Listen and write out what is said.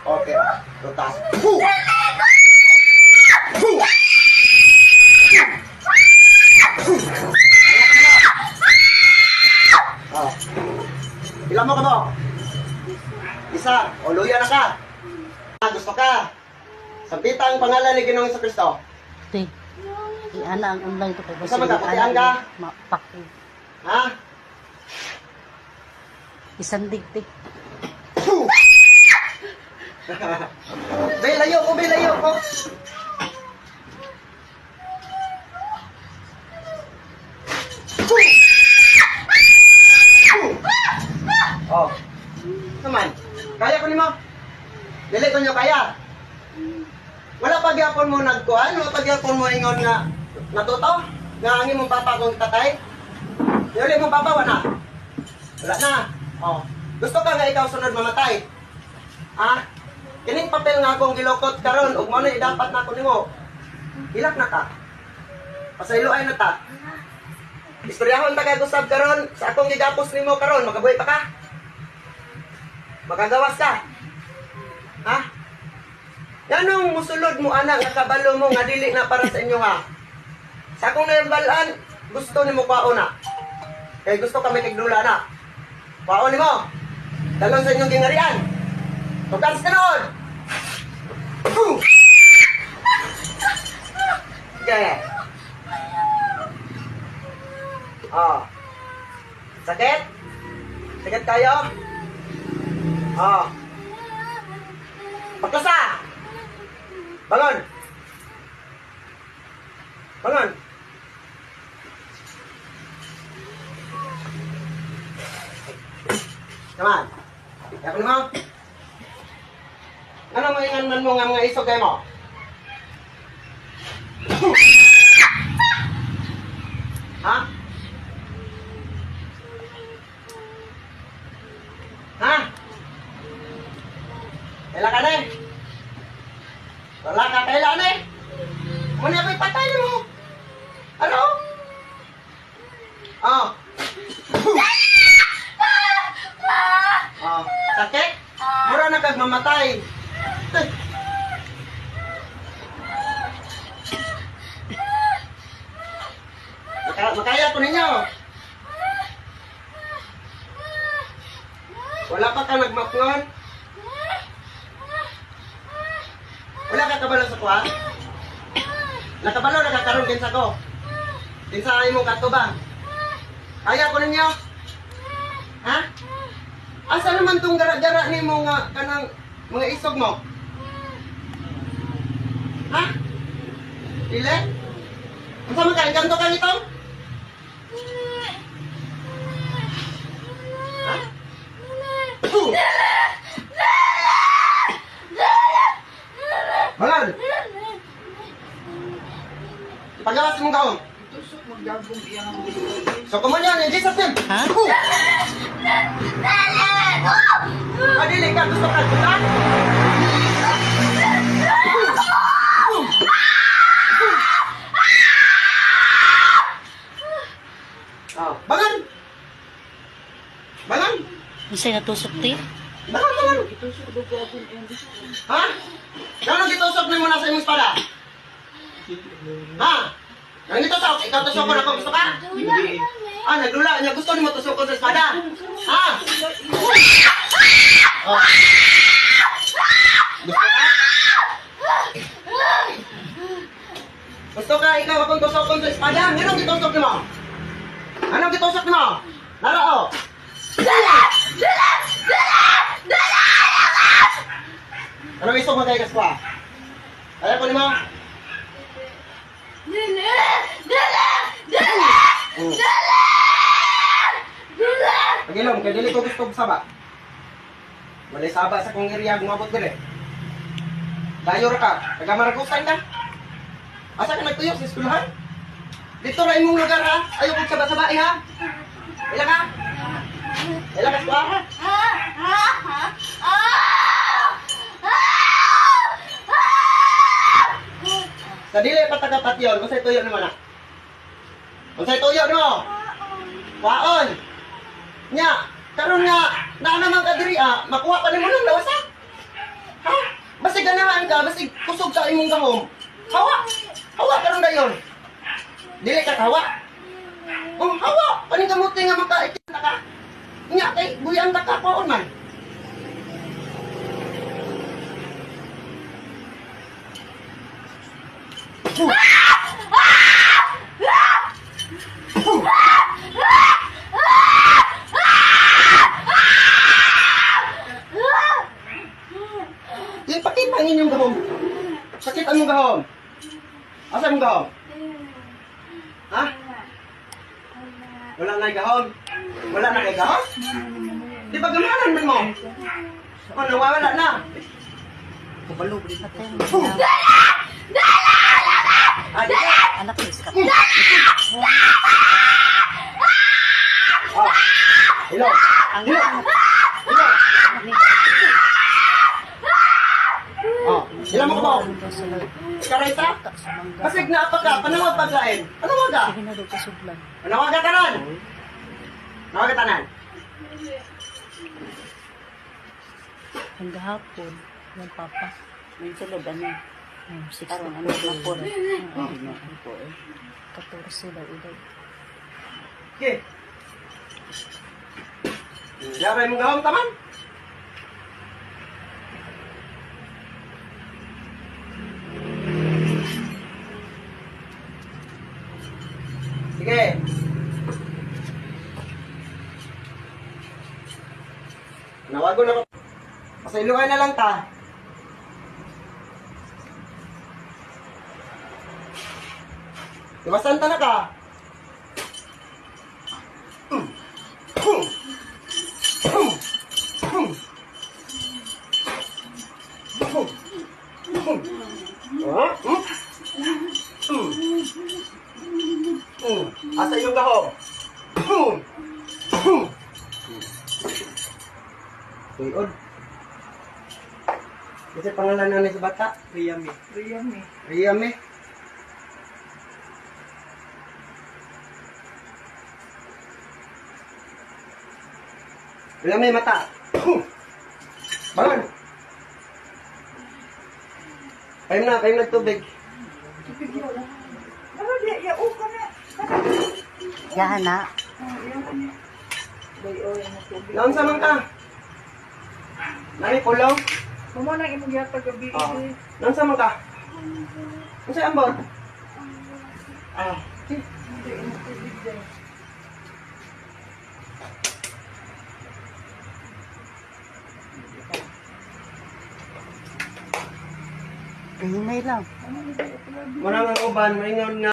Okay. Lutas. Oh. Ilan mo ka mo? Isa. O luya na ka. Gusto ka? Sampita ang pangalan ni Ginoong Kristo. Ti. Ana ang online to kay Gusto mo ka? Putihan ka? Mapaki. Ha? Isang digtig. Bay, layo ko, bay, layo ko. Oh. Naman, kaya ko nimo. Dili ko nyo kaya. Wala pa gyapon mo nagkuhan, wala pa gyapon mo ingon nga natuto, nga ang imong papa kung tatay. Dili mo papa wala. Wala na. Oh. Gusto ka nga ikaw sunod mamatay? Ha? Kining papel nga akong gilokot karon ug mo na dapat na ako nimo. Hilak na ka. Pasayloay na ta. Istoryahon ta kay Gustab karon sa akong gigapos nimo karon makabuhi pa ka? Makagawas ka? Ha? Yanong musulod mo anak nga kabalo mo nga dili na para sa inyo ha? Sa akong naimbalan, gusto nimo kwaon na. Kay gusto kami tigdula na. Kwaon nimo. Dalon sa inyong gingarian. Tugas ka noon! Sige. Oh. Sakit? Sakit kayo? Oh. Pagkasa! Bangon! Bangon! Come on. Yakin mo? Ano maingan man mo nga mga isog kayo mo? Ha? Ha? Kailan ka na eh? Wala ka kailan eh? Muna ako'y patay mo. Ano? Oh. Oh. Sakit? Mura na kag mamatay. Makaya ko ninyo. Wala pa ka nagmapngon? Wala ka kabalo sa kuha? Nakabalo na kakaroon kinsa ko. Kinsa imong katubang. Kaya ko ninyo? Ha? Asa naman tong gara-gara ni mo nga kanang mga isog mo? Ha? Dili? Unsa man ka ganto ka nito? Ha? Balan! Pagawas mong gaon. So, kumanyan, in Jesus' name. Ha? Adili ka, gusto ka, gusto ka? Oh, bangan! Bangan! Unsay natusok ti? Bangan, bangan! Ha? Gano'n gitusok mo na sa imong espada? Ha? Gano'n gitusok? Ikaw tusok ko na kung gusto ka? Hindi. Ah, naglula niya. Gusto niyo tusok ko sa espada? Ha? Oh. Gusto ka? Gusto ka ikaw akong tusok ko sa espada? Anong gitusok mo? Anong gitusok mo? Narao! Anong isok mo kayo kaswa? Kaya ko ni mo? Pagilom, kaya dili ko gusto saba. Walay saba sa kong area, gumabot ko rin. Dayo ra ka, taga-Maragusan ka. Asa ka nagtuyo sa eskwelahan? Dito ra imong lugar ha? Ayaw kong saba-saba ha? Ila ka? Ila ka swa? Sa dili pa taga-patyon, masay tuyo naman ha? Masay tuyo no? Waon. Nya, karon nga naa naman ka diri makuha pa nimo lang lawas ha. Ha? Basta ganahan ka, basta kusog sa imong gahom. Hawa. Hawa karon dayon. Dili ka hawa. Oh, hawa. Paning kamuti nga makaitin na ka. Nya kay buyan ta ka paon man. Di pakita ang inyong gahom. Sakit ang mong gahom. Asa mong gahom? Ha? Wala na gahom? Wala na kay gahom? Di ba gamanan man mo? O, nawawala na. Kabalo, patay mo. Ah, di ba? Anak ni Iska. Ah, hello. Ang Hello. Hello. Oh, sila mo ko Karayta? Kasig na pa ka, panawag pagkain. Panawag ka? Sige na daw kasudlan. Panawag ka tanan? Panawag ka tanan? Ang gahapon, yung papa. May sulod ano? 6 ano na po. 14 daw uday. Okay. Yaray mong gawang taman? Sige. Nawago na ko. Pasailuan na lang ta. Iwasan ta na ka. Asa yung gahom? Tuyod. Kasi pangalan na sa bata? Riyami. Riyami. Riyami mata. Bangon. Payim na tubig. Yahan na. Naon sa man ka? Nani pulong? Mamo nang imong gihapon gabi. Naon sa man ka? Unsa ambot? Ah, Hinay lang. muna nga uban, maingon nga